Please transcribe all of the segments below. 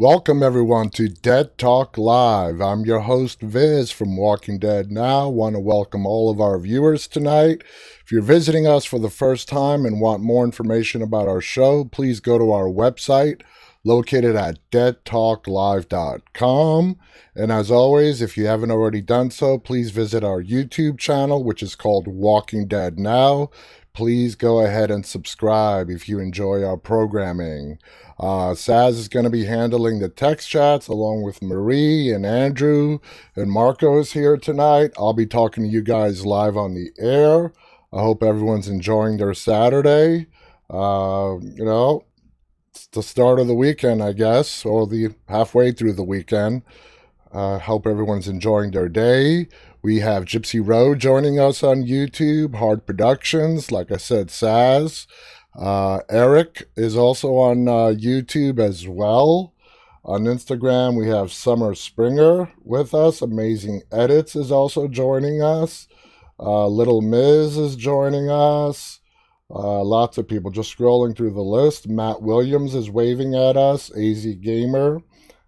Welcome everyone to Dead Talk Live. I'm your host Viz from Walking Dead Now. Want to welcome all of our viewers tonight. If you're visiting us for the first time and want more information about our show, please go to our website located at deadtalklive.com. And as always, if you haven't already done so, please visit our YouTube channel, which is called Walking Dead Now. Please go ahead and subscribe if you enjoy our programming. Saz is going to be handling the text chats along with Marie and Andrew, and Marko is here tonight. I'll be talking to you guys live on the air. I hope everyone's enjoying their Saturday. It's the start of the weekend, I guess, or the halfway through the weekend. Hope everyone's enjoying their day. We have Gypsy Road joining us on YouTube, Hard Productions, like I said, Saz. Eric is also on YouTube as well. On Instagram, we have Summer Springer with us. Amazing Edits is also joining us. Little Miz is joining us. Lots of people just scrolling through the list. Matt Williams is waving at us. AZ Gamer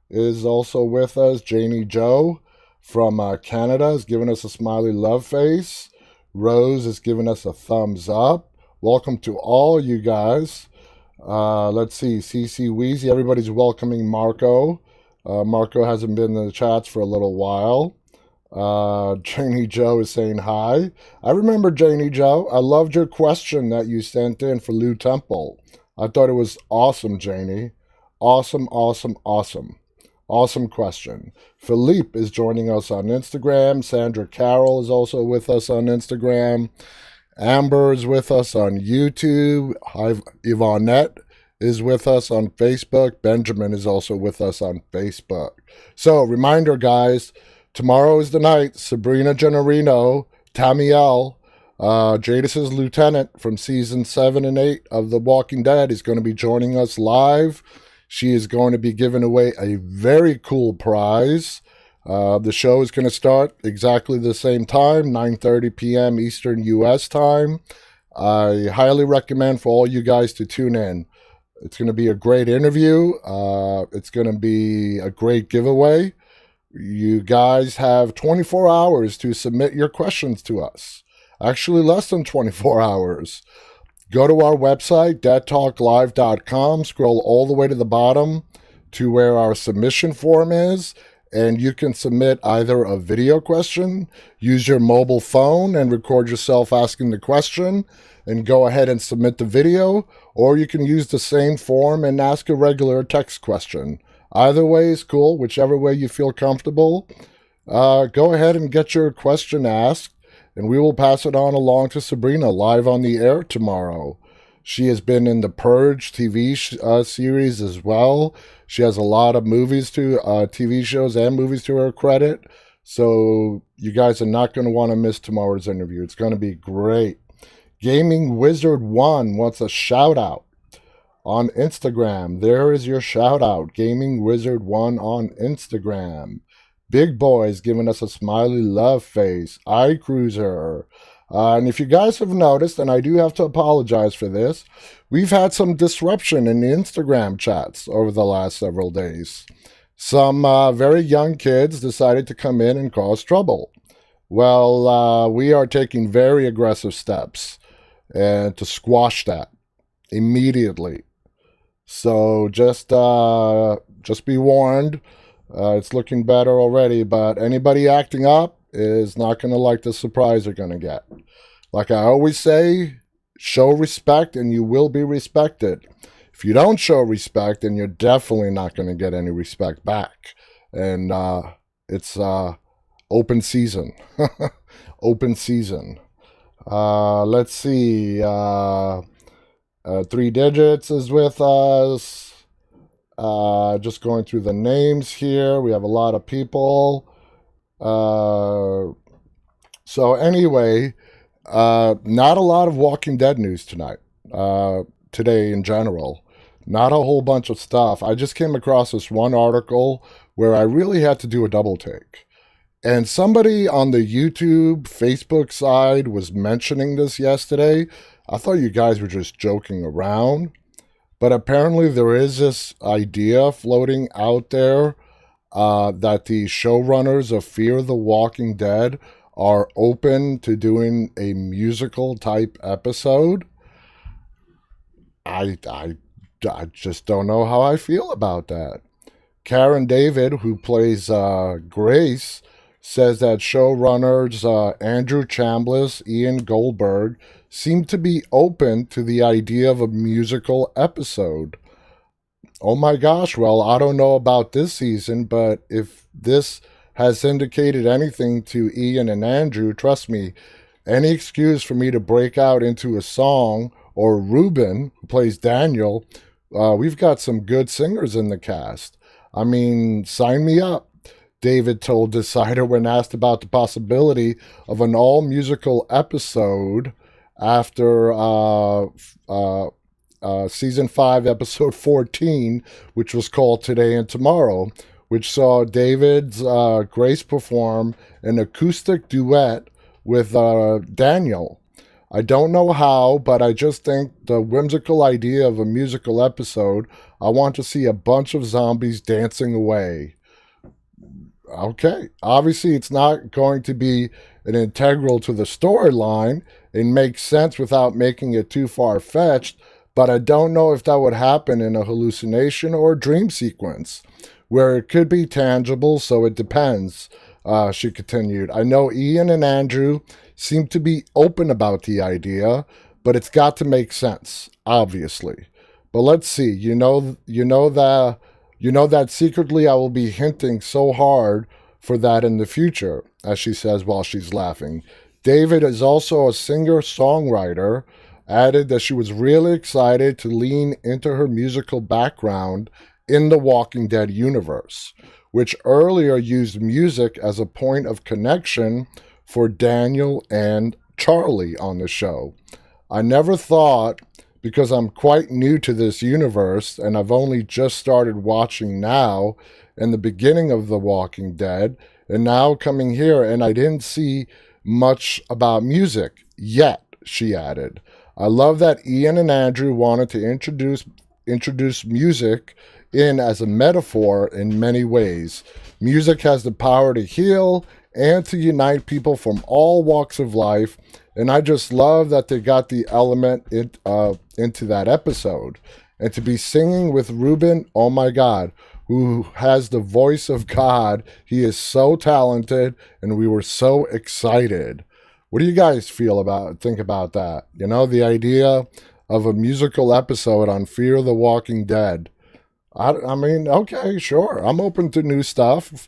is also with us. Janie Joe from Canada is giving us a smiley love face. Rose is giving us a thumbs up. Welcome to all you guys. Let's see, CC Weezy, everybody's welcoming Marko. Marko hasn't been in the chats for a little while. Janie Joe is saying hi. I remember Janie Joe. I loved your question that you sent in for Lou Temple. I thought it was awesome, Janie. Awesome, awesome, awesome. Awesome question. Philippe is joining us on Instagram. Sandra Carroll is also with us on Instagram. Amber is with us on YouTube. Yvonnette is with us on Facebook. Benjamin is also with us on Facebook. So, reminder, guys, tomorrow is the night. Sabrina Gennarino, Tamiel, Jadis's lieutenant from season 7 and 8 of The Walking Dead, is going to be joining us live. She is going to be giving away a very cool prize. The show is going to start exactly the same time, 9:30 p.m. Eastern U.S. time. I highly recommend for all you guys to tune in. It's going to be a great interview. It's going to be a great giveaway. You guys have 24 hours to submit your questions to us. Actually, less than 24 hours. Go to our website, deadtalklive.com. Scroll all the way to the bottom to where our submission form is. And you can submit either a video question, use your mobile phone and record yourself asking the question and go ahead and submit the video, or you can use the same form and ask a regular text question. Either way is cool, whichever way you feel comfortable. Go ahead and get your question asked, and we will pass it on along to Sabrina live on the air tomorrow. She has been in the Purge TV series as well. She has a lot of movies TV shows and movies to her credit. So you guys are not going to want to miss tomorrow's interview. It's going to be great. Gaming Wizard 1 wants a shout out on Instagram. There is your shout out. Gaming Wizard 1 on Instagram. Big Boy's giving us a smiley love face. iCruiser. And if you guys have noticed, and I do have to apologize for this, we've had some disruption in the Instagram chats over the last several days. Some very young kids decided to come in and cause trouble. Well, we are taking very aggressive steps to squash that immediately. So just be warned. It's looking better already, but anybody acting up is not going to like the surprise they're going to get. Like I always say, show respect and you will be respected. If you don't show respect, then you're definitely not going to get any respect back. And it's open season. Open season. Let's see. 3 Digits is with us. Just going through the names here. We have a lot of people. So anyway, not a lot of Walking Dead news tonight, today in general. Not a whole bunch of stuff. I just came across this one article where I really had to do a double take. And somebody on the YouTube, Facebook side was mentioning this yesterday. I thought you guys were just joking around. but apparently there is this idea floating out there that the showrunners of Fear the Walking Dead are open to doing a musical type episode. I just don't know how I feel about that. Karen David, who plays Grace, says that showrunners Andrew Chambliss, Ian Goldberg seem to be open to the idea of a musical episode. Oh my gosh, well, I don't know about this season, but if this has indicated anything to Ian and Andrew, trust me, any excuse for me to break out into a song, or Ruben, who plays Daniel, we've got some good singers in the cast. I mean, sign me up. David told Decider when asked about the possibility of an all-musical episode after Season 5, Episode 14, which was called Today and Tomorrow, which saw David's Grace perform an acoustic duet with Daniel. I don't know how, but I just think the whimsical idea of a musical episode, I want to see a bunch of zombies dancing away. Okay, obviously it's not going to be an integral to the storyline. It makes sense without making it too far-fetched, but I don't know if that would happen in a hallucination or a dream sequence, where it could be tangible, so it depends, she continued. I know Ian and Andrew seem to be open about the idea, but it's got to make sense, obviously. But let's see, you know that secretly I will be hinting so hard for that in the future, as she says while she's laughing. David is also a singer-songwriter, added that she was really excited to lean into her musical background in the Walking Dead universe, which earlier used music as a point of connection for Daniel and Charlie on the show. I never thought, because I'm quite new to this universe and I've only just started watching now in the beginning of The Walking Dead, and now coming here and I didn't see much about music yet, she added. I love that Ian and Andrew wanted to introduce music in as a metaphor in many ways. Music has the power to heal and to unite people from all walks of life, and I just love that they got the element into that episode. And to be singing with Ruben, oh my God, who has the voice of God. He is so talented, and we were so excited. What do you guys think about that? You know, the idea of a musical episode on Fear the Walking Dead. I mean, okay, sure. I'm open to new stuff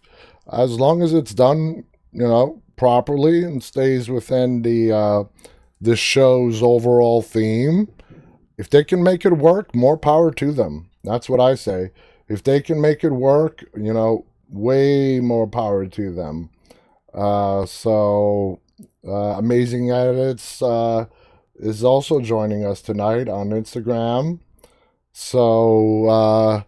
as long as it's done, properly and stays within the show's overall theme. If they can make it work, more power to them. That's what I say. If they can make it work, way more power to them. Amazing Edits is also joining us tonight on Instagram. So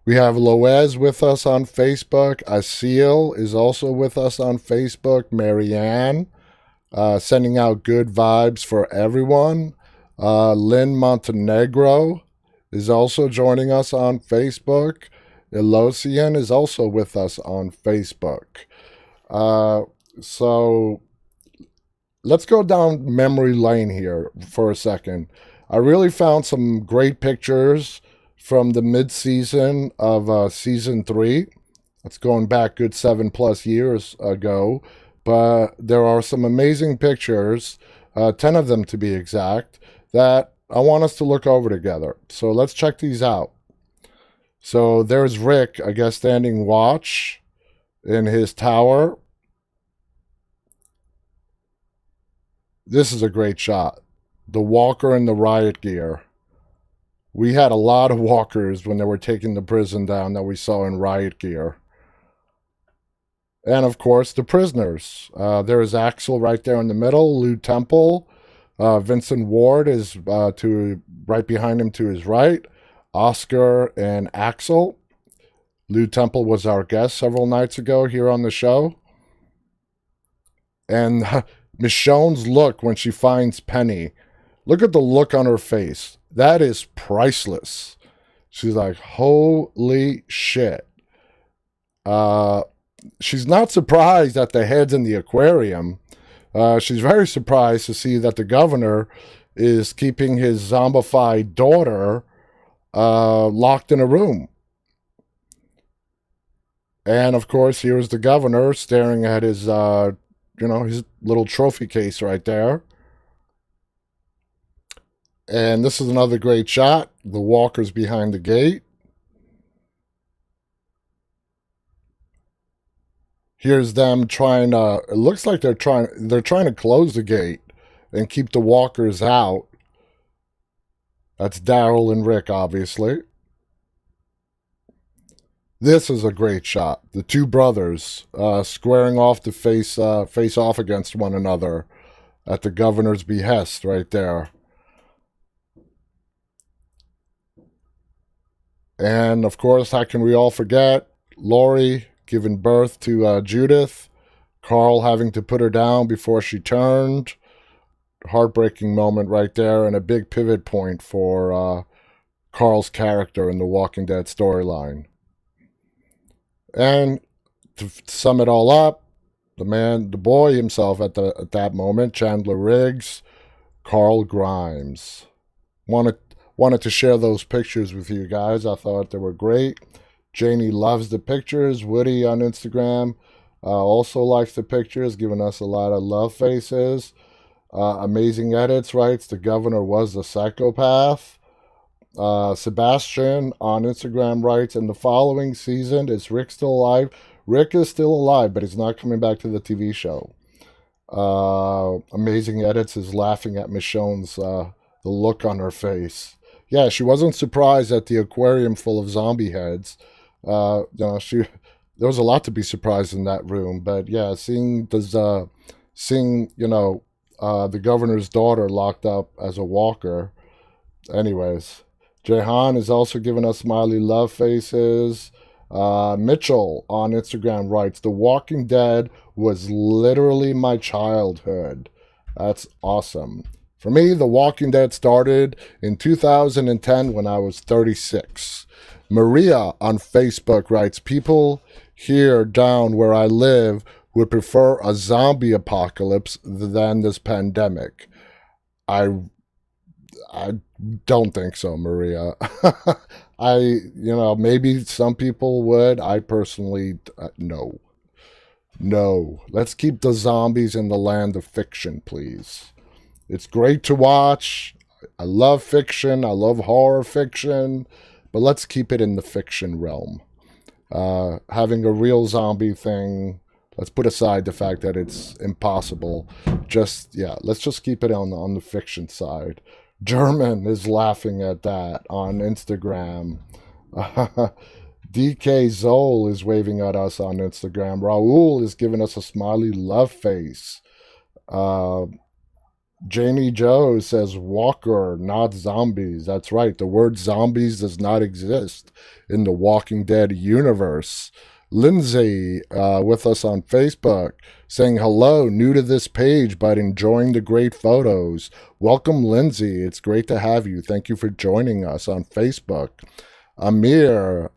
we have Loez with us on Facebook. Asil is also with us on Facebook. Marianne, sending out good vibes for everyone. Lynn Montenegro is also joining us on Facebook. Elosian is also with us on Facebook. So let's go down memory lane here for a second. I really found some great pictures from the mid-season of Season 3. That's going back good 7+ years ago. But there are some amazing pictures, 10 of them to be exact, that I want us to look over together. So let's check these out. So there's Rick, I guess, standing watch in his tower. This is a great shot. The walker in the riot gear. We had a lot of walkers when they were taking the prison down that we saw in riot gear. And, of course, the prisoners. There is Axel right there in the middle, Lou Temple. Vincent Ward is right behind him to his right. Oscar and Axel. Lou Temple was our guest several nights ago here on the show. And Michonne's look when she finds Penny. Look at the look on her face. That is priceless. She's like, holy shit. She's not surprised that the head's in the aquarium. She's very surprised to see that the governor is keeping his zombified daughter locked in a room. And of course, here's the governor staring at his, his little trophy case right there. And this is another great shot. The walkers behind the gate. Here's them trying to. It looks like they're trying to close the gate and keep the walkers out. That's Daryl and Rick, obviously. This is a great shot. The two brothers squaring off to face off against one another at the governor's behest right there. And of course, how can we all forget Lori giving birth to Judith, Carl having to put her down before she turned. Heartbreaking moment right there, and a big pivot point for Carl's character in the Walking Dead storyline. And to sum it all up, the boy himself at that moment, Chandler Riggs, Carl Grimes. Wanted to share those pictures with you guys. I thought they were great. Janie loves the pictures. Woody on Instagram also likes the pictures, giving us a lot of love faces. Amazing edits writes, the governor was a psychopath. Sebastian on Instagram writes, in the following season, is Rick still alive? Rick is still alive, but he's not coming back to the TV show. Amazing edits is laughing at Michonne's the look on her face. Yeah, she wasn't surprised at the aquarium full of zombie heads. There was a lot to be surprised in that room, but yeah, seeing the governor's daughter locked up as a walker. Anyways, Jehan is also giving us smiley love faces. Mitchell on Instagram writes, The Walking Dead was literally my childhood. That's awesome. For me, The Walking Dead started in 2010 when I was 36. Maria on Facebook writes, people here down where I live would prefer a zombie apocalypse than this pandemic. I don't think so, Maria. Maybe some people would. I personally, no. No. Let's keep the zombies in the land of fiction, please. It's great to watch. I love fiction. I love horror fiction. But let's keep it in the fiction realm. Having a real zombie thing, let's put aside the fact that it's impossible. Let's just keep it on the fiction side. German is laughing at that on Instagram. DK Zol is waving at us on Instagram. Raul is giving us a smiley love face. Janie Joe says walker, not zombies. That's right. The word zombies does not exist in the Walking Dead universe. Lindsay with us on Facebook saying hello, new to this page but enjoying the great photos. Welcome, Lindsay. It's great to have you. Thank you for joining us on Facebook. Amir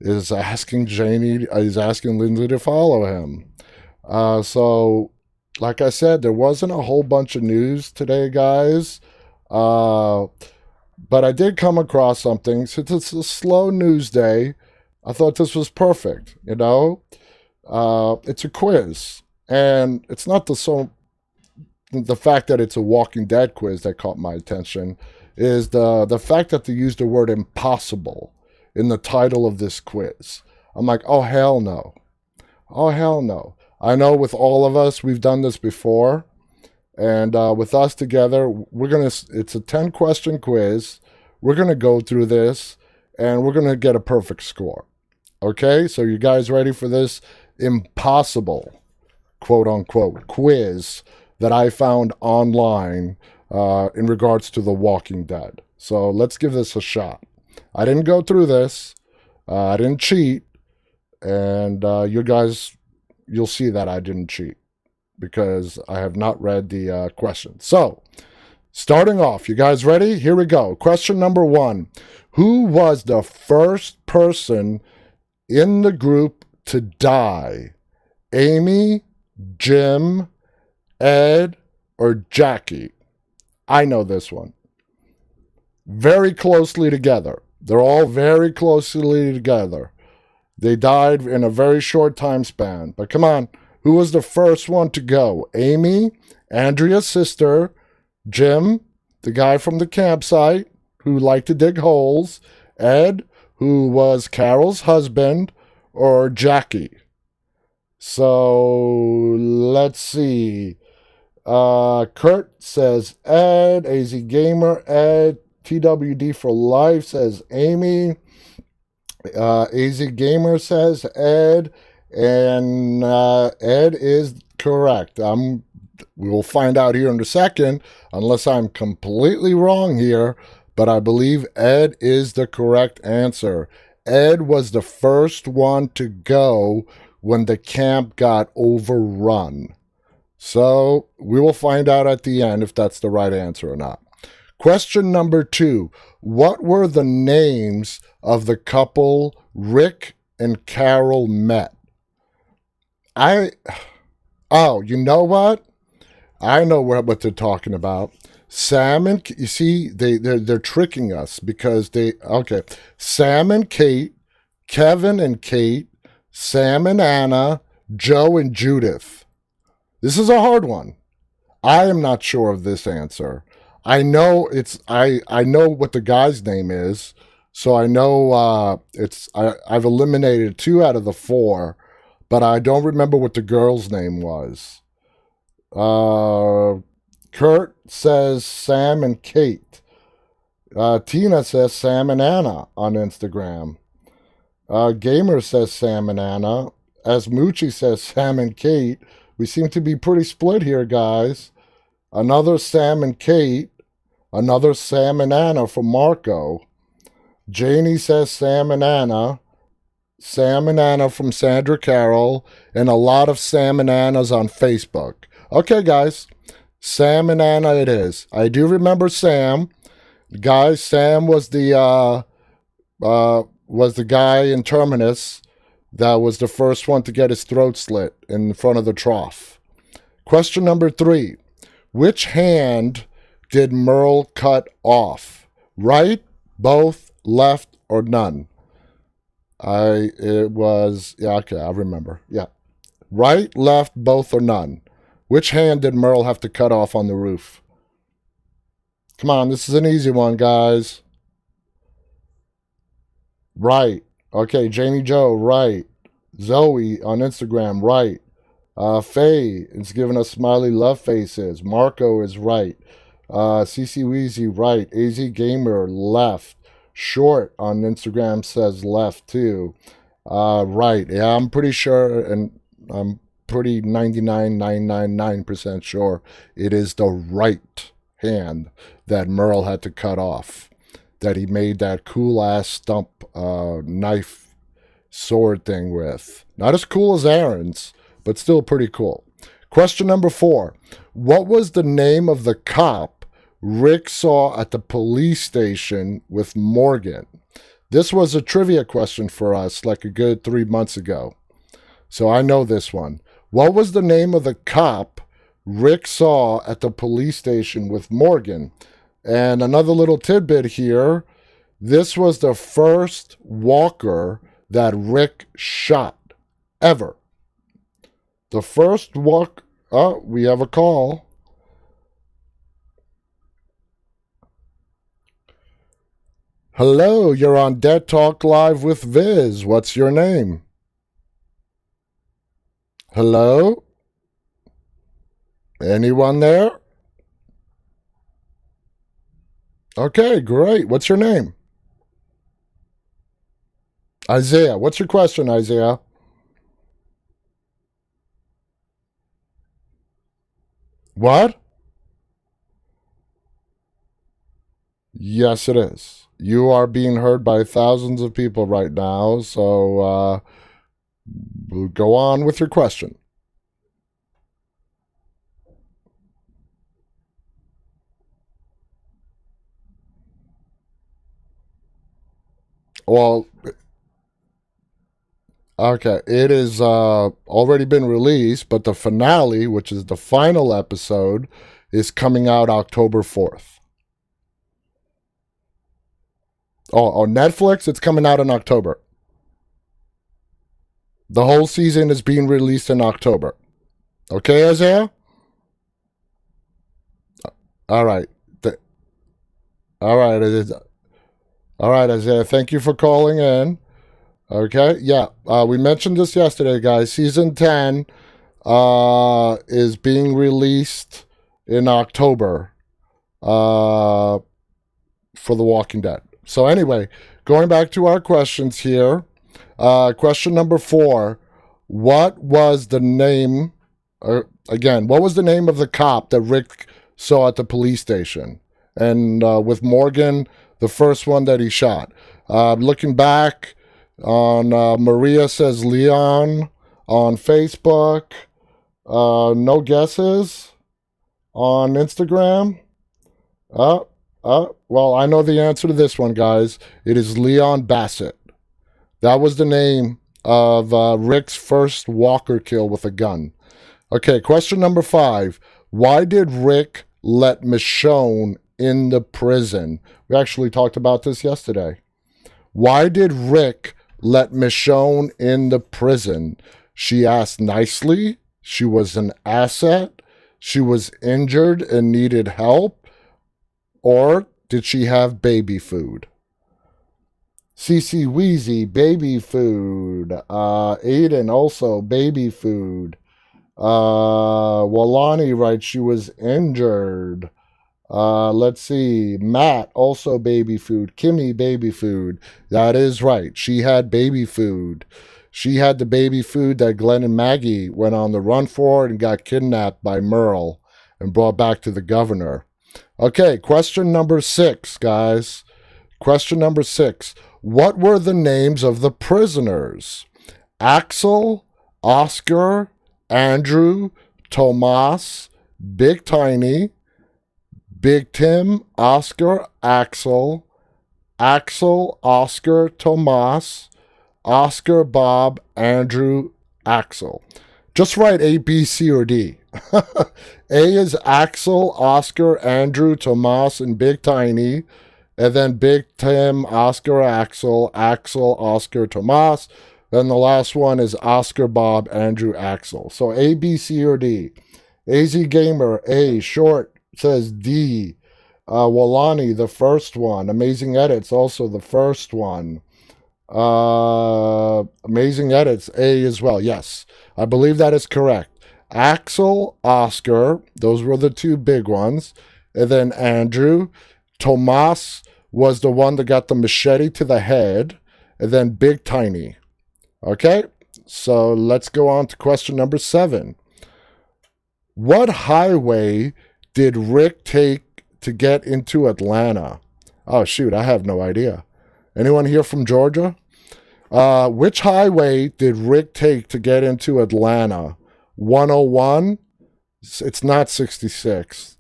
is asking Lindsay to follow him. So like I said, there wasn't a whole bunch of news today, guys. But I did come across something. Since it's a slow news day, I thought this was perfect, It's a quiz. And it's not the fact that it's a Walking Dead quiz that caught my attention. Is the fact that they used the word impossible in the title of this quiz. I'm like, oh, hell no. Oh, hell no. I know with all of us, we've done this before. And with us together, it's a 10-question quiz. We're going to go through this, and we're going to get a perfect score. Okay? So you guys ready for this impossible, quote-unquote, quiz that I found online in regards to The Walking Dead. So let's give this a shot. I didn't go through this. I didn't cheat. And you guys, you'll see that I didn't cheat because I have not read the question. So Starting off, you guys ready? Here we go. Question number 1. Who was the first person in the group to die? Amy, Jim, Ed, or Jackie? I know this one. Very closely together. They're all very closely together. They died in a very short time span. But come on, who was the first one to go? Amy, Andrea's sister, Jim, the guy from the campsite who liked to dig holes, Ed, who was Carol's husband, or Jackie? So let's see. Kurt says Ed, AZ Gamer, Ed, TWD for life says Amy, AZ Gamer says Ed, and Ed is correct. We will find out here in a second, unless I'm completely wrong here, but I believe Ed is the correct answer. Ed was the first one to go when the camp got overrun. So we will find out at the end if that's the right answer or not. Question number 2. What were the names of the couple Rick and Carol met? Oh, you know what? I know what they're talking about. Sam and, you see, they're tricking us because Sam and Kate, Kevin and Kate, Sam and Anna, Joe and Judith. This is a hard one. I am not sure of this answer. I know I know what the guy's name is, so I know I've eliminated 2 out of the 4, but I don't remember what the girl's name was. Kurt says Sam and Kate. Tina says Sam and Anna on Instagram. Gamer says Sam and Anna. Asmucci says Sam and Kate. We seem to be pretty split here, guys. Another Sam and Kate. Another Sam and Anna from Marko. Janie says Sam and Anna. Sam and Anna from Sandra Carroll. And a lot of Sam and Annas on Facebook. Okay, guys. Sam and Anna it is. I do remember Sam. Guys, Sam was the guy in Terminus that was the first one to get his throat slit in front of the trough. Question number 3. Which hand did Merle cut off? Right, both, left, or none? I remember. Yeah. Right, left, both, or none? Which hand did Merle have to cut off on the roof? Come on, this is an easy one, guys. Right. Okay, Jamie Joe, right. Zoe on Instagram, right. Faye is giving us smiley love faces. Marco is right. CC Weezy, right. AZ Gamer, left. Short on Instagram says left, too. Right. Yeah, I'm pretty sure, and I'm pretty 99.999% sure it is the right hand that Merle had to cut off. That he made that cool-ass stump knife sword thing with. Not as cool as Aaron's, but still pretty cool. Question number 4. What was the name of the cop Rick saw at the police station with Morgan? This was a trivia question for us like a good 3 months ago. So I know this one. What was the name of the cop Rick saw at the police station with Morgan? And another little tidbit here. This was the first walker that Rick shot ever. The first walk. Oh, we have a call. Hello, you're on Dead Talk Live with Viz. What's your name? Hello? Anyone there? Okay, great. What's your name? Isaiah. What's your question, Isaiah? What? Yes, it is. You are being heard by thousands of people right now, so go on with your question. Well, okay, it is already been released, but the finale, which is the final episode, is coming out October 4th. Oh, on Netflix, it's coming out in October. The whole season is being released in October. Okay, Isaiah? All right. All right. All right, Isaiah. Thank you for calling in. Okay. Yeah. We mentioned this yesterday, guys. Season 10 is being released in October for The Walking Dead. So anyway, going back to our questions here. Question number 4. What was the name, what was the name of the cop that Rick saw at the police station? And with Morgan, the first one that he shot. Looking back on Maria Says Leon on Facebook. No guesses on Instagram. Well, I know the answer to this one, guys. It is Leon Bassett. That was the name of Rick's first walker kill with a gun. Okay, question number 5. Why did Rick let Michonne in the prison? We actually talked about this yesterday. Why did Rick let Michonne in the prison? She asked nicely. She was an asset. She was injured and needed help. Or did she have baby food? CC Wheezy, baby food. Aiden, also baby food. Walani writes she was injured. Let's see. Matt, also baby food. Kimmy, baby food. That is right. She had baby food. She had the baby food that Glenn and Maggie went on the run for and got kidnapped by Merle and brought back to the governor. Okay, question number 6, guys. Question number 6. What were the names of the prisoners? Axel, Oscar, Andrew, Tomas, Big Tiny, Big Tim, Oscar, Axel, Oscar, Tomas, Oscar, Bob, Andrew, Axel. Just write A, B, C, or D. A is Axel, Oscar, Andrew, Tomas, and Big Tiny. And then Big Tim, Oscar, Axel, Oscar, Tomas. Then the last one is Oscar, Bob, Andrew, Axel. So A, B, C, or D. AZ Gamer, A. Short says D. Walani, the first one. Amazing Edits, also the first one. Amazing Edits, A as well. Yes, I believe that is correct. Axel, Oscar, those were the two big ones. And then Andrew. Tomas was the one that got the machete to the head. And then Big Tiny. Okay, so let's go on to question number 7. What highway did Rick take to get into Atlanta? Oh, shoot, I have no idea. Anyone here from Georgia? Which highway did Rick take to get into Atlanta? 101? It's not 66.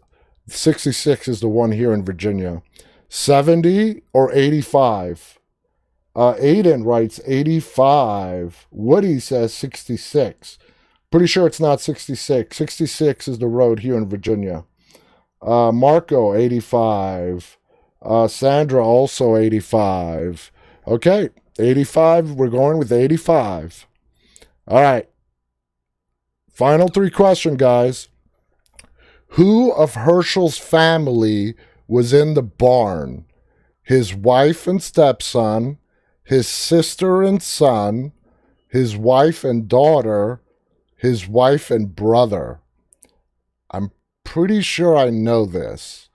66 is the one here in Virginia. 70 or 85? Aiden writes 85. Woody says 66. Pretty sure it's not 66. 66 is the road here in Virginia. Marko, 85. Sandra, also 85. Okay, 85. We're going with 85. All right. Final 3 question, guys. Who of Herschel's family was in the barn? His wife and stepson, his sister and son, his wife and daughter, his wife and brother. I'm pretty sure I know this.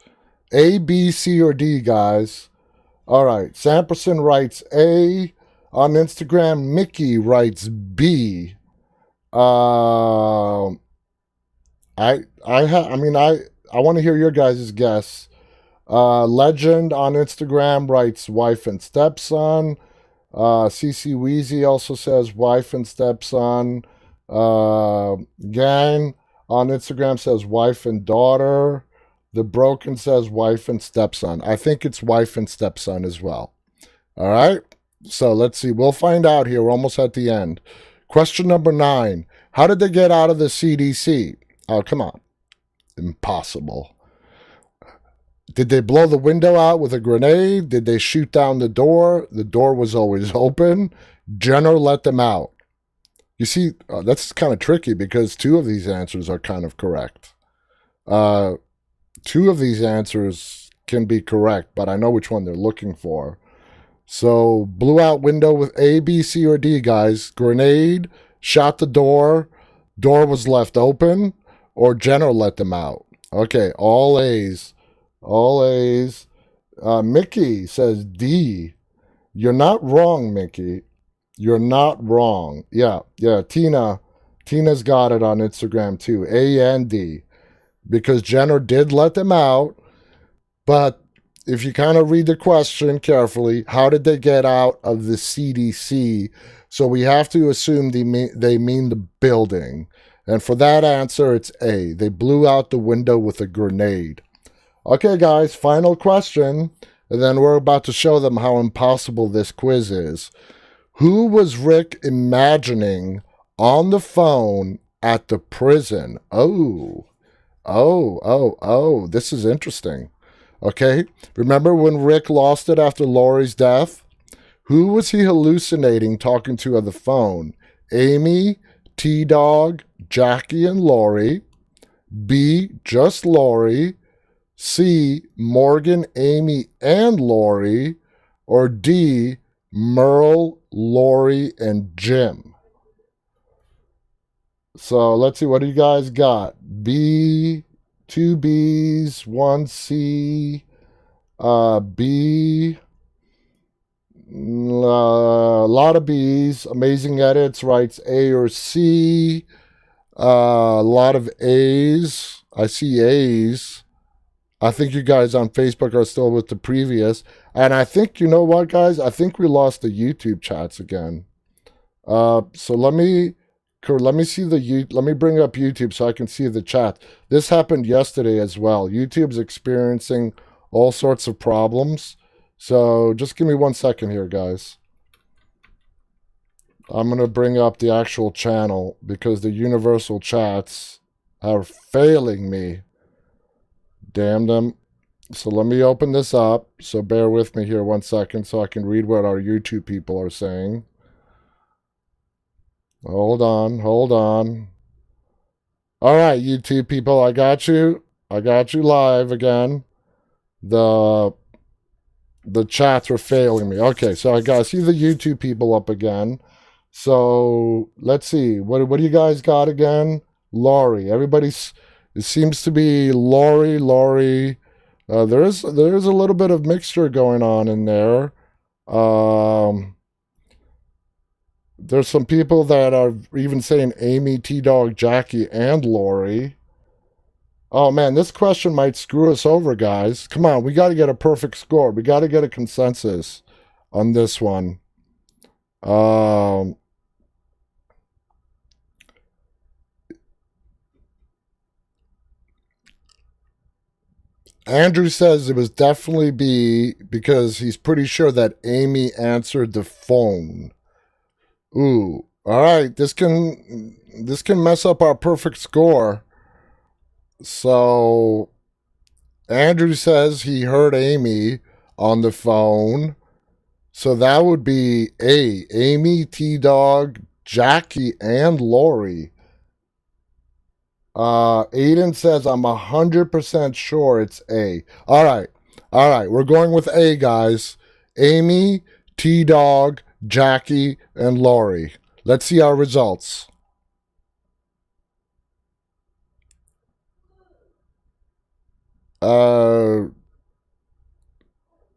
A, B, C, or D, guys. All right. Samperson writes A. On Instagram, Mickey writes B. I want to hear your guys' guess. Legend on Instagram writes wife and stepson. CC Wheezy also says wife and stepson. Gang on Instagram says wife and daughter. The Broken says wife and stepson. I think it's wife and stepson as well. All right. So let's see. We'll find out here. We're almost at the end. Question number 9. How did they get out of the CDC? Oh, come on. Impossible. Did they blow the window out with a grenade? Did they shoot down the door? The door was always open. Jenner let them out. You see, that's kind of tricky because 2 of these answers are kind of correct. 2 of these answers can be correct, but I know which one they're looking for. So, blew out window with A, B, C, or D, guys. Grenade, shot the door was left open, or Jenner let them out. Okay, all A's. All A's. Mickey says D. You're not wrong, Mickey. You're not wrong. Yeah. Tina's got it on Instagram too. A and D. Because Jenner did let them out, but if you kind of read the question carefully, how did they get out of the CDC? So we have to assume they mean the building. And for that answer, it's A. They blew out the window with a grenade. Okay, guys, final question. And then we're about to show them how impossible this quiz is. Who was Rick imagining on the phone at the prison? Oh, this is interesting. Okay, remember when Rick lost it after Lori's death? Who was he hallucinating talking to on the phone? Amy, T-Dog, Jackie, and Lori. B, just Lori. C, Morgan, Amy, and Lori. Or D, Merle, Lori, and Jim. So let's see, what do you guys got? B, 2 B's, 1 C, B, a lot of B's. Amazing Edits writes A or C. A lot of A's. I see A's. I think you guys on Facebook are still with the previous. And I think, you know what, guys? I think we lost the YouTube chats again. So let me see let me bring up YouTube so I can see the chat. This happened yesterday as well. YouTube's experiencing all sorts of problems. So just give me 1 second here, guys. I'm going to bring up the actual channel because the universal chats are failing me. Damn them. So let me open this up. So bear with me here 1 second so I can read what our YouTube people are saying. Hold on. All right, YouTube people, I got you. I got you live again. The chats were failing me. Okay, so I got see the YouTube people up again. So let's see. What do you guys got again? Lori. It seems to be Lori. There's a little bit of mixture going on in there. There's some people that are even saying Amy, T-Dog, Jackie, and Lori. Oh, man, this question might screw us over, guys. Come on, we got to get a perfect score. We got to get a consensus on this one. Andrew says it was definitely B because he's pretty sure that Amy answered the phone. Ooh, all right. This can mess up our perfect score. So Andrew says he heard Amy on the phone. So that would be A. Amy, T-Dog, Jackie, and Lori. Aiden says I'm 100% sure it's A. All right. We're going with A, guys. Amy, T-Dog, Jackie, and Lori. Let's see our results.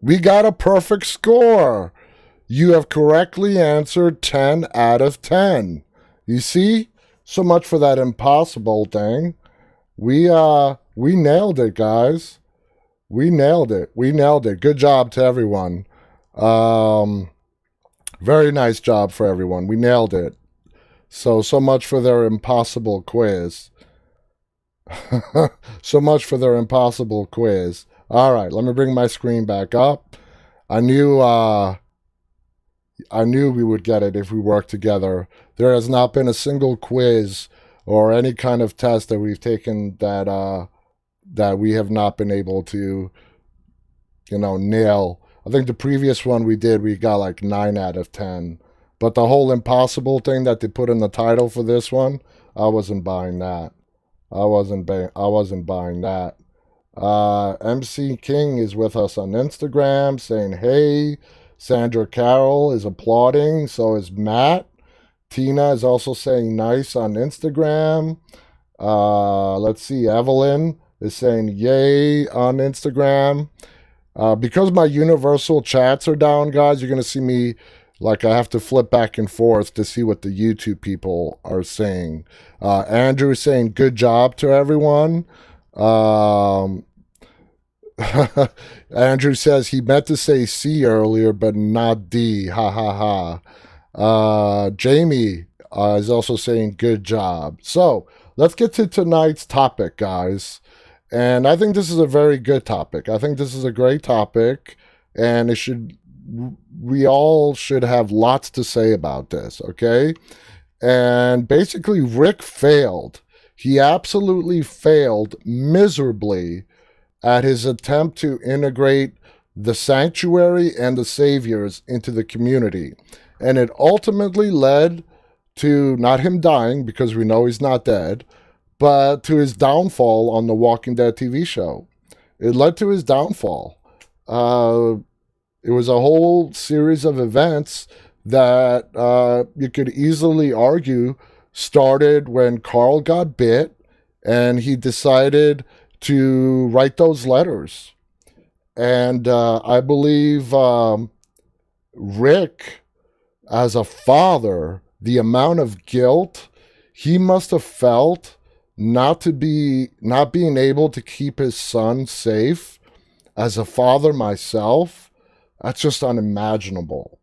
We got a perfect score. You have correctly answered 10 out of 10. You see? So much for that impossible thing. We nailed it, guys. We nailed it. Good job to everyone. Very nice job for everyone. We nailed it. So much for their impossible quiz. So much for their impossible quiz. All right, let me bring my screen back up. I knew, I knew we would get it if we worked together. There has not been a single quiz or any kind of test that we've taken that we have not been able to, nail. I think the previous one we did, we got like 9 out of 10. But the whole impossible thing that they put in the title for this one, I wasn't buying that. I wasn't buying that. MC King is with us on Instagram saying, hey. Sandra Carroll is applauding. So is Matt. Tina is also saying nice on Instagram. Let's see. Evelyn is saying yay on Instagram. Because my universal chats are down, guys, you're going to see me, like, I have to flip back and forth to see what the YouTube people are saying. Andrew is saying good job to everyone. Andrew says he meant to say C earlier, but not D. Ha ha ha. Jamie is also saying good job. So let's get to tonight's topic, guys. And I think this is a very good topic. I think this is a great topic, and we all should have lots to say about this, okay? And basically, Rick failed. He absolutely failed miserably at his attempt to integrate the sanctuary and the saviors into the community. And it ultimately led to not him dying, because we know he's not dead, but to his downfall on the Walking Dead TV show. It led to his downfall. It was a whole series of events that you could easily argue started when Carl got bit and he decided to write those letters. And I believe Rick, as a father, the amount of guilt he must have felt not being able to keep his son safe. As a father myself, that's just unimaginable.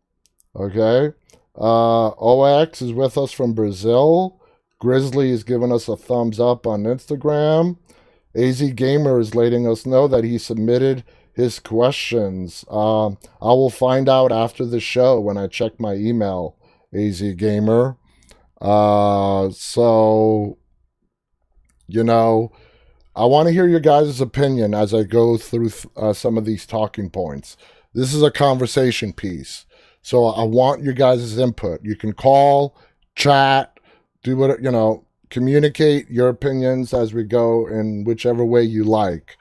Okay? OX is with us from Brazil. Grizzly is giving us a thumbs up on Instagram. AZ Gamer is letting us know that he submitted his questions. I will find out after the show when I check my email, AZ Gamer. So, I want to hear your guys' opinion as I go through some of these talking points. This is a conversation piece. So I want your guys' input. You can call, chat, do what, communicate your opinions as we go in whichever way you like.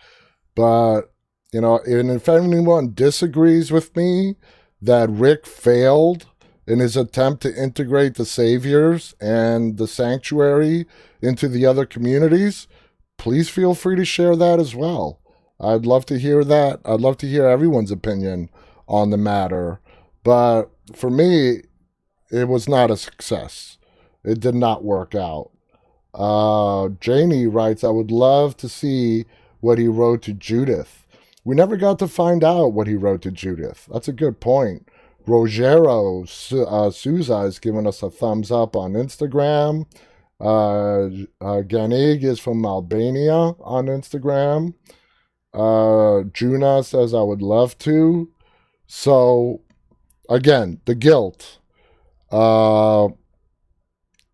But, and if anyone disagrees with me that Rick failed in his attempt to integrate the saviors and the sanctuary into the other communities, please feel free to share that as well. I'd love to hear that. I'd love to hear everyone's opinion on the matter. But for me, it was not a success. It did not work out. Janie writes, I would love to see what he wrote to Judith. We never got to find out what he wrote to Judith. That's a good point. Rogero Souza is giving us a thumbs up on Instagram. Ganig is from Albania on Instagram. Juna says, I would love to. So, again, the guilt.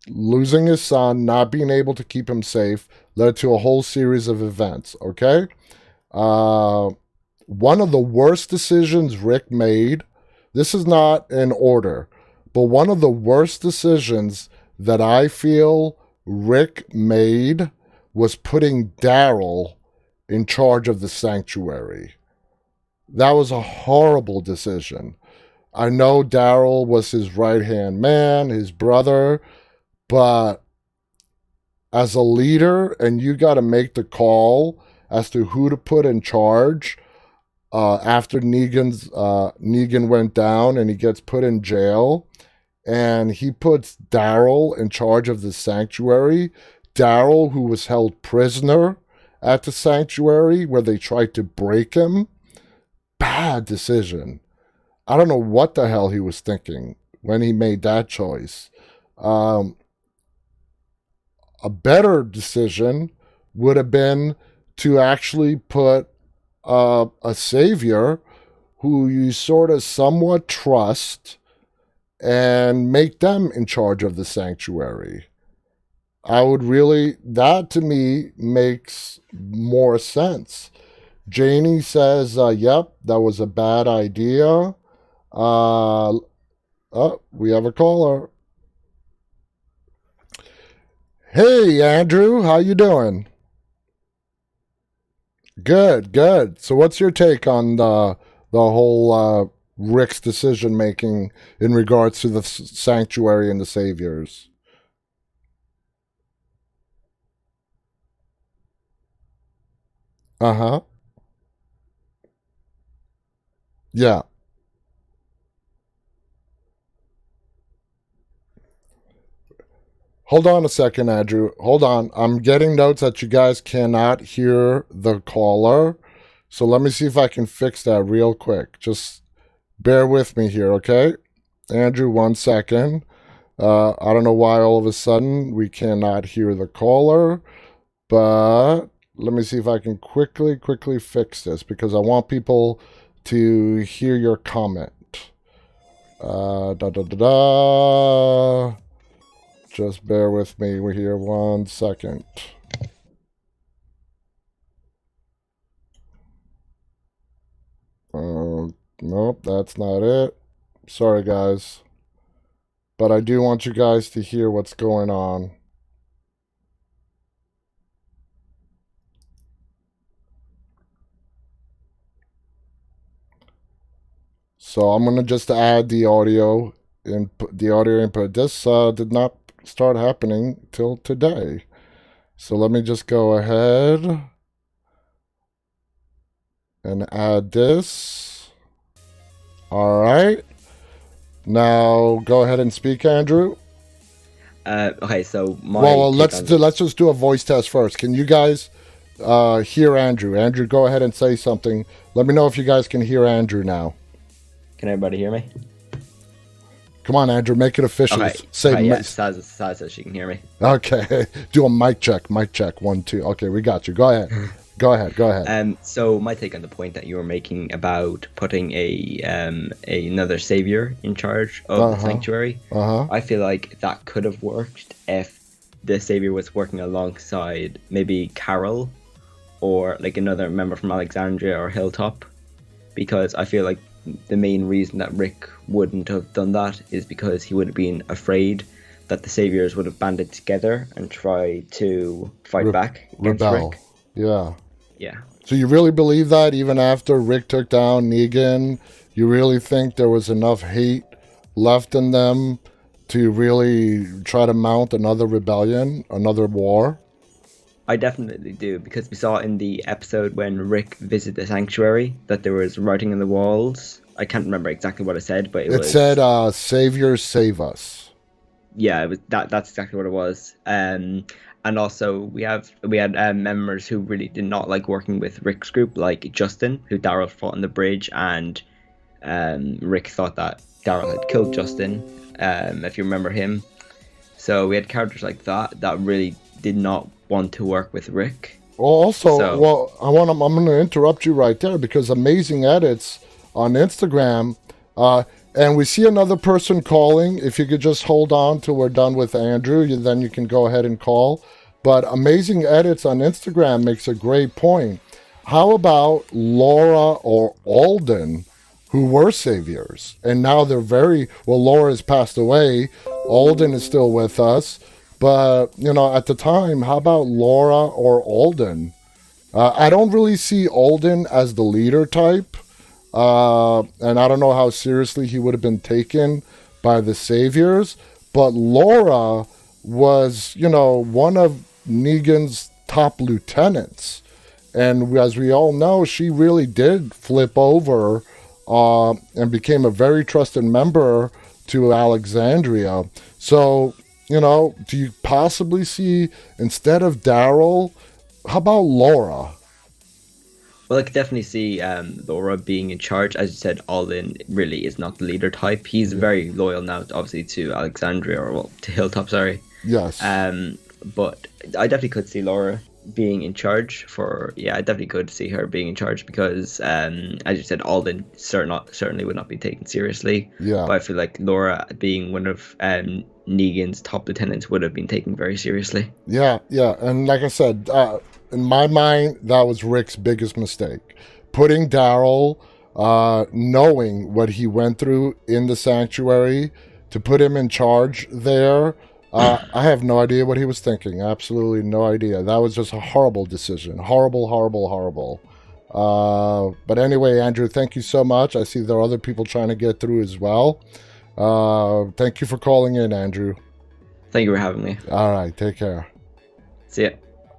Losing his son, not being able to keep him safe, led to a whole series of events, okay? One of the worst decisions Rick made, this is not in order, but one of the worst decisions that I feel Rick made was putting Daryl in charge of the sanctuary. That was a horrible decision. I know Daryl was his right-hand man, his brother, but as a leader, and you got to make the call as to who to put in charge after Negan went down and he gets put in jail, and he puts Daryl in charge of the sanctuary. Daryl, who was held prisoner at the sanctuary where they tried to break him. Bad decision. I don't know what the hell he was thinking when he made that choice. A better decision would have been to actually put a savior who you sort of somewhat trust and make them in charge of the sanctuary. That to me makes more sense. Janie says, yep, that was a bad idea. Oh, we have a caller. Hey, Andrew, how you doing? Good, good. So what's your take on the whole Rick's decision making in regards to the sanctuary and the saviors? Uh-huh. Yeah. Hold on a second, Andrew. Hold on. I'm getting notes that you guys cannot hear the caller. So let me see if I can fix that real quick. Just bear with me here, okay? Andrew, 1 second. I don't know why all of a sudden we cannot hear the caller, but let me see if I can quickly fix this because I want people to hear your comment. Da da da da. Just bear with me. We're here 1 second. Nope, that's not it. Sorry, guys. But I do want you guys to hear what's going on. So I'm going to just add the audio input. This did not start happening till today. So let me just go ahead and add this. All right. Now go ahead and speak, Andrew. Okay, so let's just do a voice test first. Can you guys hear Andrew? Andrew, go ahead and say something. Let me know if you guys can hear Andrew now. Can everybody hear me? Come on, Andrew, make it official. Okay. Saz says she can hear me. Okay. Do a mic check. 1, 2. Okay, we got you. Go ahead. Go ahead. So my take on the point that you were making about putting another savior in charge of the sanctuary, I feel like that could have worked if the savior was working alongside maybe Carol or like another member from Alexandria or Hilltop, because I feel like the main reason that Rick wouldn't have done that is because he would have been afraid that the saviors would have banded together and tried to fight back against Rick. Yeah. So you really believe that even after Rick took down Negan, you really think there was enough hate left in them to really try to mount another rebellion, another war? I definitely do, because we saw in the episode when Rick visited the sanctuary that there was writing on the walls. I can't remember exactly what it said, but it said, "Saviors save us." Yeah, it was that's exactly what it was. And also we had members who really did not like working with Rick's group, like Justin, who Daryl fought on the bridge, and Rick thought that Daryl had killed Justin, if you remember him. So we had characters like that really did not want to work with Rick. I'm going to interrupt you right there because amazing edits on Instagram, and we see another person calling. If you could just hold on till we're done with Andrew, then you can go ahead and call. But amazing edits on Instagram makes a great point. How about Laura or Alden, who were saviors, and now they're Laura's passed away. Alden is still with us. But, at the time, how about Laura or Alden? I don't really see Alden as the leader type. And I don't know how seriously he would have been taken by the saviors. But Laura was, one of Negan's top lieutenants. And as we all know, she really did flip over and became a very trusted member to Alexandria. So, do you possibly see, instead of Daryl, how about Laura? Well, I could definitely see Laura being in charge. As you said, Alden really is not the leader type. He's very loyal now, obviously, to Alexandria, to Hilltop, sorry. Yes. But I definitely could see Laura being in charge I definitely could see her being in charge because, as you said, Alden certainly would not be taken seriously. Yeah. But I feel like Laura being one of Negan's top lieutenants would have been taken very seriously. Yeah, and like I said, in my mind, that was Rick's biggest mistake. Putting Daryl, knowing what he went through in the sanctuary, to put him in charge there, I have no idea what he was thinking. Absolutely no idea. That was just a horrible decision. Horrible, horrible, horrible. But anyway, Andrew, thank you so much. I see there are other people trying to get through as well. Thank you for calling in, Andrew. Thank you for having me. All right, take care. See ya.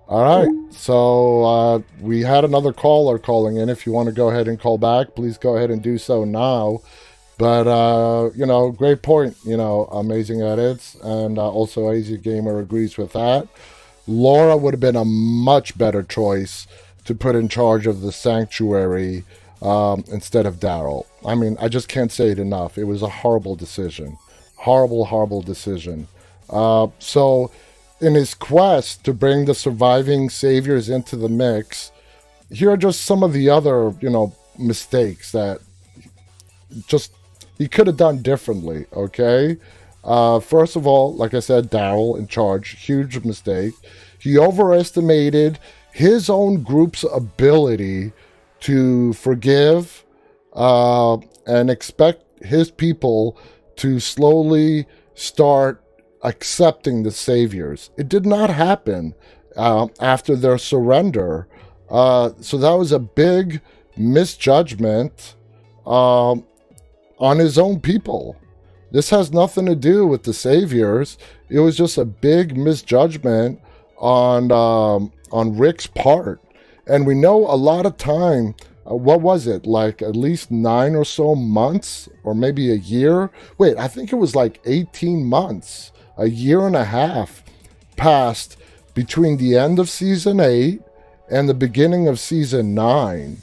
All right, so we had another caller calling in. If you want to go ahead and call back, please go ahead and do so now. But, great point, amazing edits. And also AZ Gamer agrees with that. Laura would have been a much better choice to put in charge of the sanctuary instead of Daryl. I mean, I just can't say it enough. It was a horrible decision. Horrible, horrible decision. So in his quest to bring the surviving saviors into the mix, here are just some of the other, mistakes that just he could have done differently, okay? First of all, like I said, Daryl in charge, huge mistake. He overestimated his own group's ability to forgive and expect his people to slowly start accepting the saviors. It did not happen after their surrender. So that was a big misjudgment on his own people. This has nothing to do with the saviors. It was just a big misjudgment on Rick's part. And we know a lot of time, what was it, like at least 9 or so months, or maybe a year? Wait, I think it was like 18 months, a year and a half passed between the end of season 8 and the beginning of season 9.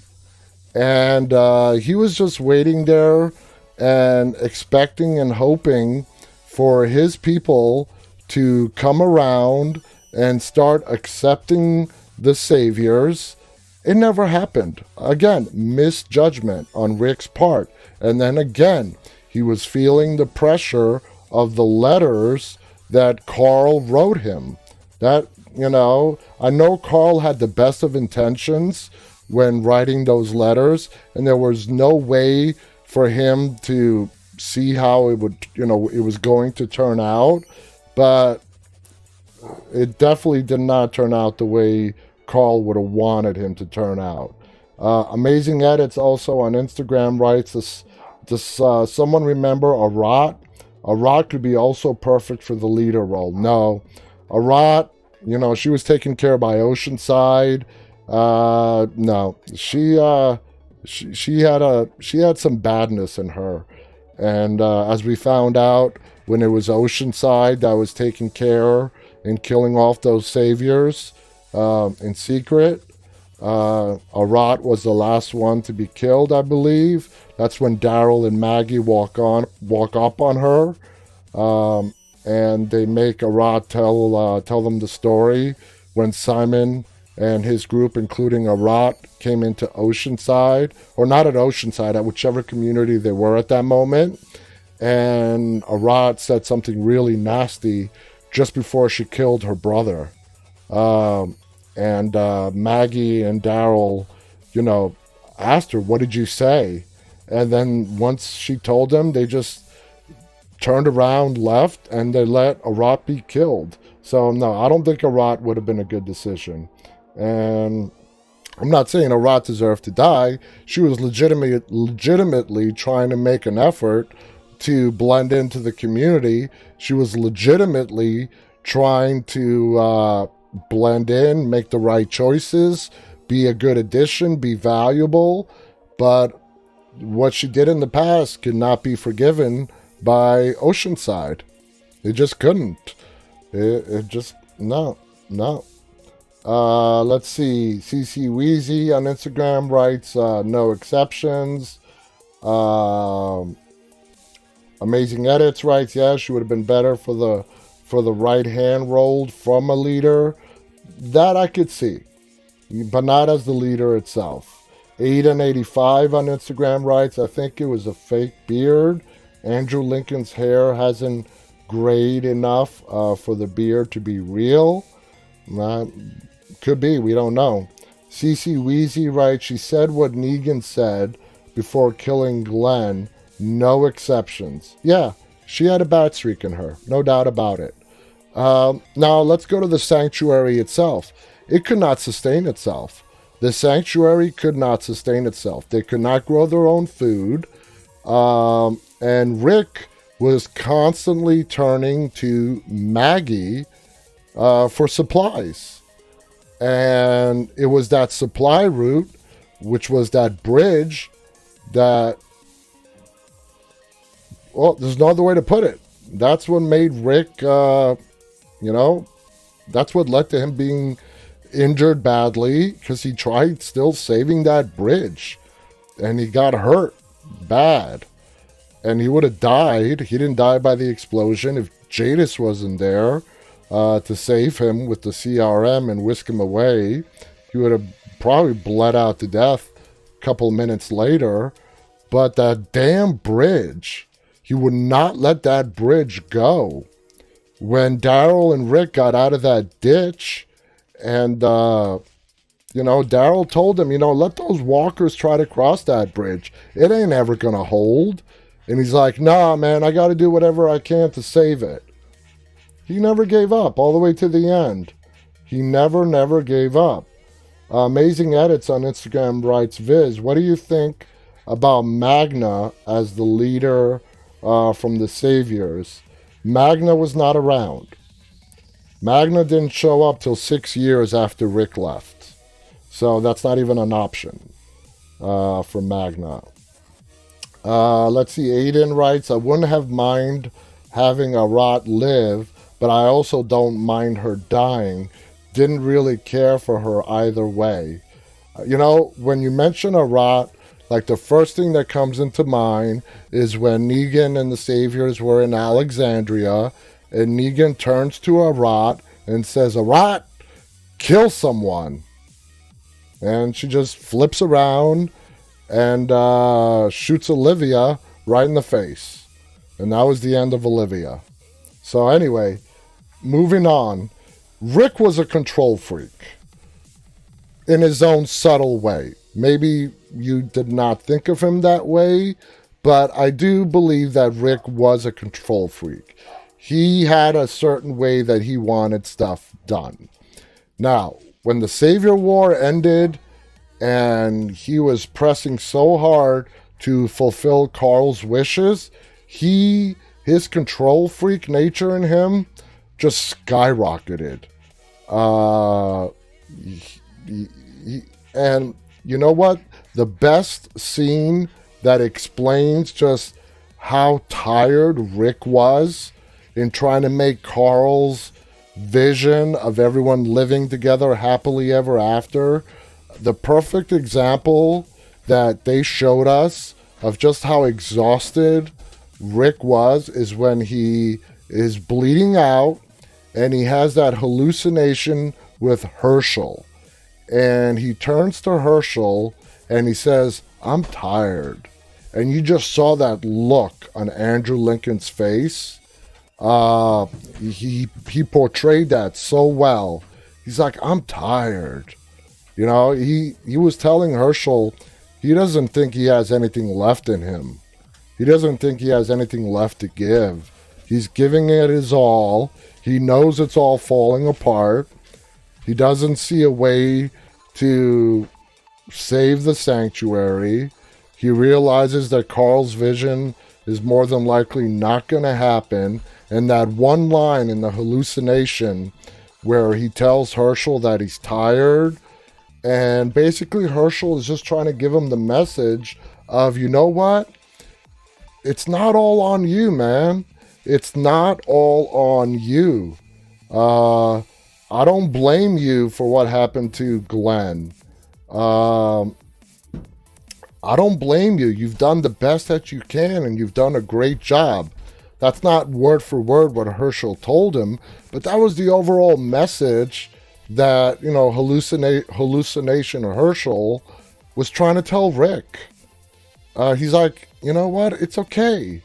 And he was just waiting there and expecting and hoping for his people to come around and start accepting the saviors. It never happened. Again, misjudgment on Rick's part. And then again, he was feeling the pressure of the letters that Carl wrote him. That, I know Carl had the best of intentions when writing those letters, and there was no way for him to see how it would, it was going to turn out. But it definitely did not turn out the way Carl would have wanted him to turn out. Amazing Edits also on Instagram writes, does someone remember Arat? Arat could be also perfect for the leader role. No, Arat, she was taken care of by Oceanside. No, she had some badness in her, and as we found out when it was Oceanside that was taking care and killing off those saviors in secret. Arat was the last one to be killed, I believe. That's when Daryl and Maggie walk up on her, and they make Arat tell them the story when Simon and his group, including Arat, came into Oceanside, or not at Oceanside, at whichever community they were at that moment. And Arat said something really nasty just before she killed her brother. And Maggie and Daryl, asked her, what did you say? And then once she told them, they just turned around, left, and they let Arat be killed. So no, I don't think Arat would have been a good decision. And I'm not saying Arat deserved to die. She was legitimately trying to make an effort to blend into the community. She was legitimately trying to blend in, make the right choices, be a good addition, be valuable. But what she did in the past could not be forgiven by Oceanside. It just couldn't. It just, no. Let's see. CC Weezy on Instagram writes, no exceptions. Amazing Edits writes, yeah, she would have been better for the right hand rolled from a leader. That I could see, but not as the leader itself. Aiden85 on Instagram writes, I think it was a fake beard. Andrew Lincoln's hair hasn't grayed enough for the beard to be real. Could be, we don't know. Cece Wheezy writes, she said what Negan said before killing Glenn, no exceptions. Yeah, she had a bad streak in her, no doubt about it. Now let's go to the sanctuary itself. It could not sustain itself. The sanctuary could not sustain itself. They could not grow their own food. And Rick was constantly turning to Maggie for supplies. And it was that supply route, which was that bridge, that, well, there's no other way to put it. That's what made Rick, that's what led to him being injured badly, because he tried still saving that bridge. And he got hurt bad. And he would have died. He didn't die by the explosion if Jadis wasn't there to save him with the CRM and whisk him away. He would have probably bled out to death a couple minutes later. But that damn bridge, he would not let that bridge go. When Daryl and Rick got out of that ditch, and, Daryl told him, let those walkers try to cross that bridge. It ain't ever going to hold. And he's like, nah, man, I got to do whatever I can to save it. He never gave up all the way to the end. He never gave up. Amazing Edits on Instagram writes, Viz, what do you think about Magna as the leader from the Saviors? Magna was not around. Magna didn't show up till 6 years after Rick left. So that's not even an option for Magna. Let's see, Aiden writes, I wouldn't have mind having a Rot live, but I also don't mind her dying. Didn't really care for her either way. When you mention a Rot, like the first thing that comes into mind is when Negan and the Saviors were in Alexandria, and Negan turns to a Rot and says, a Rot, kill someone. And she just flips around and shoots Olivia right in the face. And that was the end of Olivia. So anyway, moving on. Rick was a control freak in his own subtle way. Maybe you did not think of him that way, but I do believe that Rick was a control freak. He had a certain way that he wanted stuff done. Now, when the Savior War ended and he was pressing so hard to fulfill Carl's wishes, his control freak nature in him just skyrocketed. And you know what? The best scene that explains just how tired Rick was in trying to make Carl's vision of everyone living together happily ever after. The perfect example that they showed us of just how exhausted Rick was is when he is bleeding out and he has that hallucination with Herschel. And he turns to Herschel and he says, I'm tired. And you just saw that look on Andrew Lincoln's face. He portrayed that so well. He's like, I'm tired. He was telling Herschel he doesn't think he has anything left in him. He doesn't think he has anything left to give. He's giving it his all. He knows it's all falling apart. He doesn't see a way to save the sanctuary. He realizes that Carl's vision is more than likely not going to happen. And that one line in the hallucination where he tells Herschel that he's tired, and basically Herschel is just trying to give him the message of, you know what? It's not all on you, man. It's not all on you. I don't blame you for what happened to Glenn. I don't blame you. You've done the best that you can, and you've done a great job. That's not word for word what Herschel told him, but that was the overall message that, hallucination Herschel was trying to tell Rick. He's like, you know what? It's okay.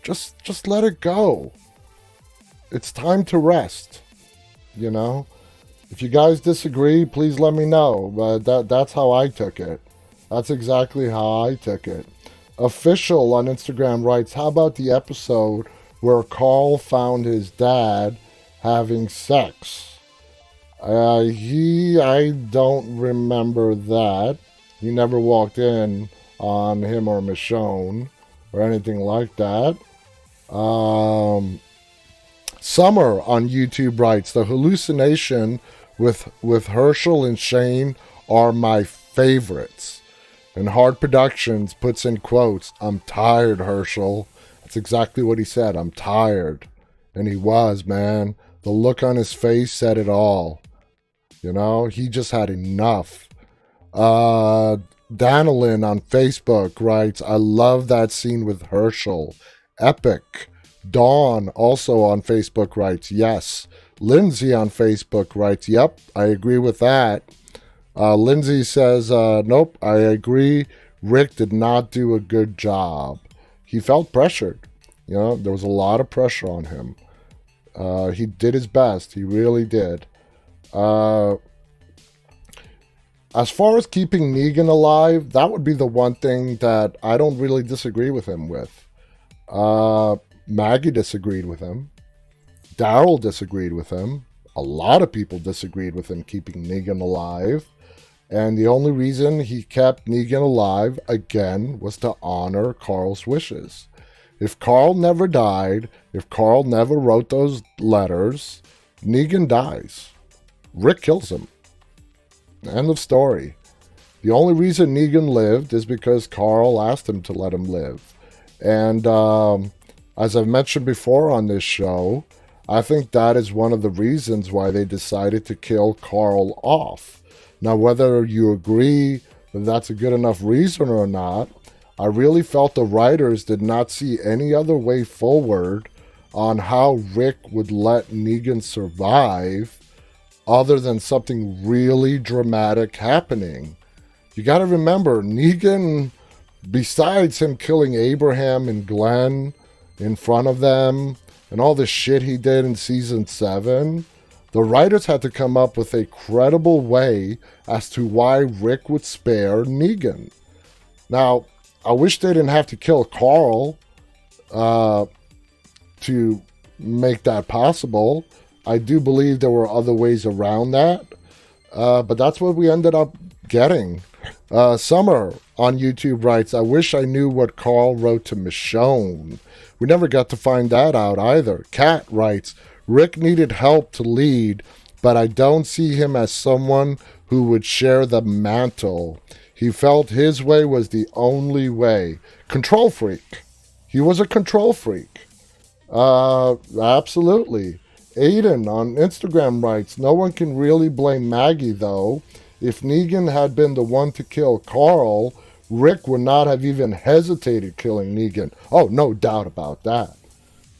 Just let it go. It's time to rest. If you guys disagree, please let me know. But that's how I took it. That's exactly how I took it. Official on Instagram writes, how about the episode where Carl found his dad having sex? I don't remember that. He never walked in on him or Michonne or anything like that. Summer on YouTube writes, the hallucination with Herschel and Shane are my favorites. And Hard Productions puts in quotes, I'm tired, Herschel. That's exactly what he said. I'm tired. And he was, man. The look on his face said it all. He just had enough. Danilin on Facebook writes, I love that scene with Herschel. Epic. Dawn also on Facebook writes, yes. Lindsay on Facebook writes, yep, I agree with that. Lindsay says, nope, I agree. Rick did not do a good job. He felt pressured. There was a lot of pressure on him. He did his best. He really did. As far as keeping Negan alive, that would be the one thing that I don't really disagree with him with. Maggie disagreed with him. Daryl disagreed with him. A lot of people disagreed with him keeping Negan alive. And the only reason he kept Negan alive, again, was to honor Carl's wishes. If Carl never died, if Carl never wrote those letters, Negan dies. Rick kills him. End of story. The only reason Negan lived is because Carl asked him to let him live. And as I've mentioned before on this show, I think that is one of the reasons why they decided to kill Carl off. Now, whether you agree that that's a good enough reason or not, I really felt the writers did not see any other way forward on how Rick would let Negan survive other than something really dramatic happening. You got to remember, Negan, besides him killing Abraham and Glenn in front of them and all the shit he did in season 7, the writers had to come up with a credible way as to why Rick would spare Negan. Now, I wish they didn't have to kill Carl to make that possible. I do believe there were other ways around that, but that's what we ended up getting. Summer on YouTube writes, I wish I knew what Carl wrote to Michonne. We never got to find that out either. Kat writes, Rick needed help to lead, but I don't see him as someone who would share the mantle. He felt his way was the only way. Control freak. He was a control freak. Absolutely. Aiden on Instagram writes, no one can really blame Maggie, though. If Negan had been the one to kill Carl, Rick would not have even hesitated killing Negan. Oh, no doubt about that.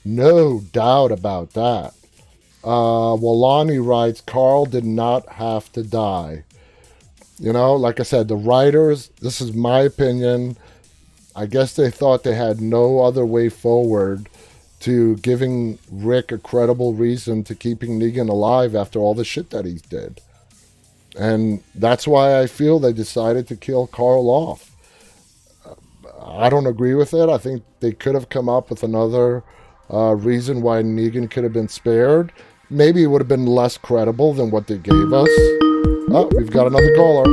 No doubt about that. Walani writes, Carl did not have to die. Like I said, the writers, this is my opinion, I guess they thought they had no other way forward to giving Rick a credible reason to keeping Negan alive after all the shit that he did. And that's why I feel they decided to kill Carl off. I don't agree with it. I think they could have come up with another reason why Negan could have been spared. Maybe it would have been less credible than what they gave us. Oh, we've got another caller.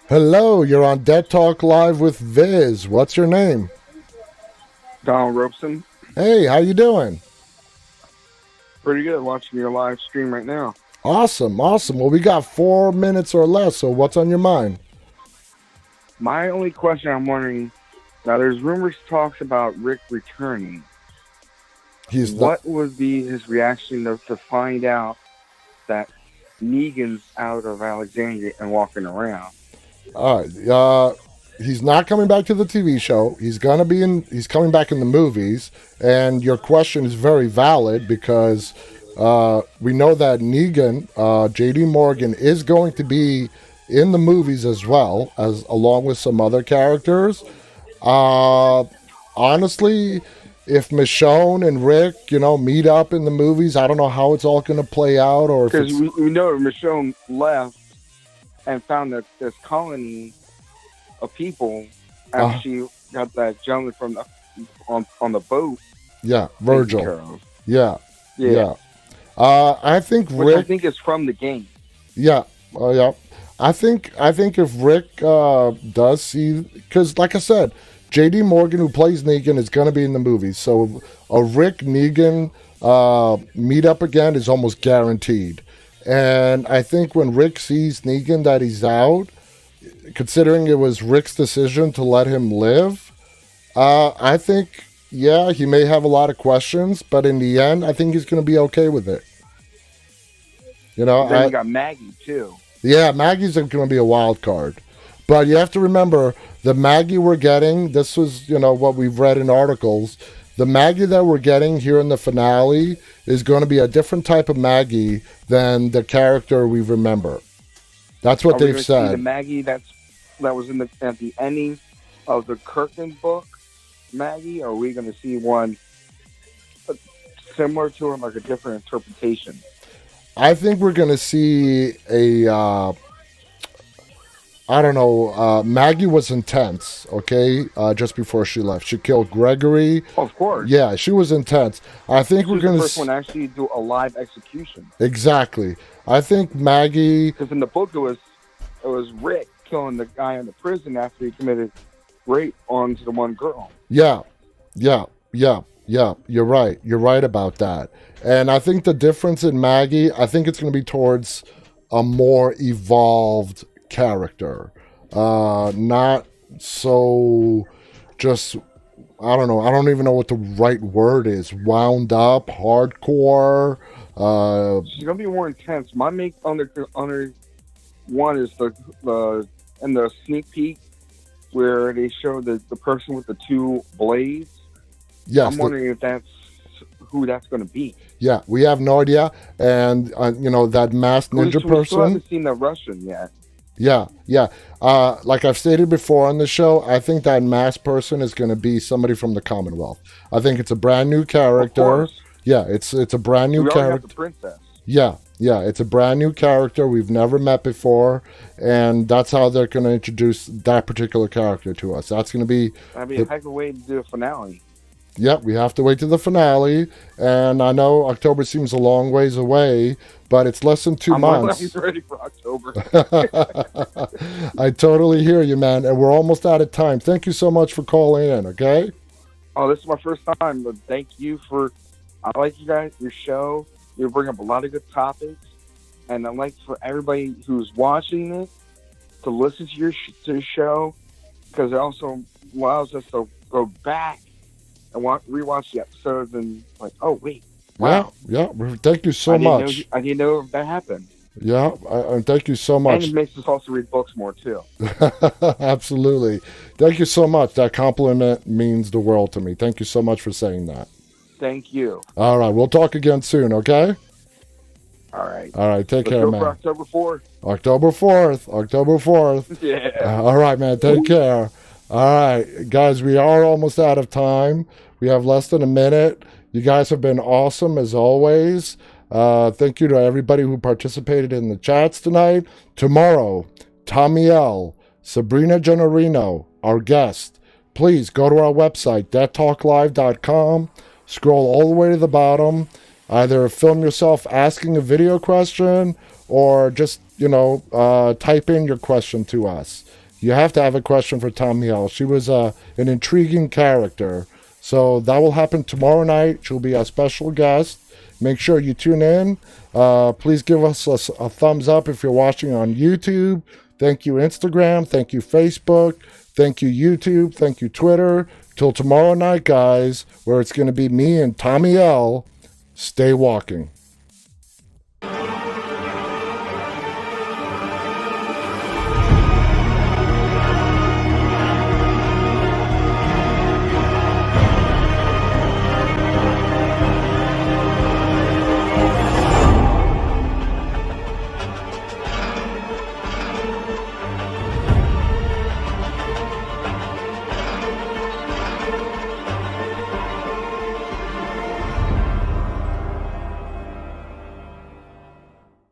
Hello, you're on Dead Talk Live with Viz. What's your name? Donald Robeson. Hey, how you doing? Pretty good, watching your live stream right now. Awesome. Well, we got 4 minutes or less, so what's on your mind? My only question, I'm wondering, now there's rumors, talks about Rick returning. What would be his reaction to find out that Negan's out of Alexandria and walking around? All right. He's not coming back to the TV show. He's coming back in the movies. And your question is very valid because We know that Negan, J.D. Morgan, is going to be in the movies as well, as along with some other characters. Honestly, if Michonne and Rick, meet up in the movies, I don't know how it's all going to play out, or if because we know Michonne left and found this colony of people after she got that gentleman from on the boat. Yeah, Virgil. Yeah. I think Rick. I think is from the game. Yeah. Yeah. I think if Rick does see, because like I said, J.D. Morgan, who plays Negan, is going to be in the movie. So a Rick Negan meet up again is almost guaranteed. And I think when Rick sees Negan that he's out, considering it was Rick's decision to let him live, I think, yeah, he may have a lot of questions, but in the end, I think he's going to be okay with it. Then you got Maggie, too. Yeah, Maggie's going to be a wild card. But you have to remember, the Maggie we're getting, this was, what we've read in articles, the Maggie that we're getting here in the finale is going to be a different type of Maggie than the character we remember. That's what they've said. See the Maggie that was at the ending of the Kirkman book, Maggie, or are we going to see one similar to her, like a different interpretation? I think we're going to see Maggie was intense, okay, just before she left. She killed Gregory. Oh, of course. Yeah, she was intense. I think we're going to see... the first one actually do a live execution. Exactly. I think Maggie... Because in the book, it was Rick killing the guy in the prison after he committed rape onto the one girl. Yeah. You're right. You're right about that. And I think the difference in Maggie, I think it's going to be towards a more evolved character. Not so just, I don't know. I don't even know what the right word is. Wound up, hardcore. She's going to be more intense. My make on the one is the in the sneak peek where they show the person with the two blades. Yes, I'm wondering if that's who that's going to be. Yeah, we have no idea. And, that masked ninja person. We still haven't seen the Russian yet. Yeah. Like I've stated before on the show, I think that masked person is going to be somebody from the Commonwealth. I think it's a brand new character. Yeah, it's a brand new character. Have the princess. Yeah, it's a brand new character we've never met before, and that's how they're going to introduce that particular character to us. That's going to be... That'd be a heck of a way to do a finale. Yep, we have to wait to the finale, and I know October seems a long ways away, but it's less than 2 months. I'm ready for October. I totally hear you, man, and we're almost out of time. Thank you so much for calling in, okay? Oh, this is my first time, but thank you for... I like you guys, your show. You bring up a lot of good topics, and I'd like for everybody who's watching this to listen to your show, because it also allows us to go back and rewatch the episodes and like, oh wait, wow, yeah. Thank you so much. I didn't know that happened. Yeah, and thank you so much. And it makes us also read books more too. Absolutely, thank you so much. That compliment means the world to me. Thank you so much for saying that. Thank you. All right, we'll talk again soon. Okay. All right. Take care, man. For October 4th. October 4th. Yeah. All right, man. Take care. All right, guys, we are almost out of time. We have less than a minute. You guys have been awesome as always. Thank you to everybody who participated in the chats tonight. Tomorrow, Tommy L., Sabrina Gennarino, our guest. Please go to our website, deadtalklive.com. Scroll all the way to the bottom. Either film yourself asking a video question or just, type in your question to us. You have to have a question for Tommy L. She was an intriguing character. So that will happen tomorrow night. She'll be our special guest. Make sure you tune in. Please give us a thumbs up if you're watching on YouTube. Thank you, Instagram. Thank you, Facebook. Thank you, YouTube. Thank you, Twitter. Till tomorrow night, guys, where it's going to be me and Tommy L. Stay walking.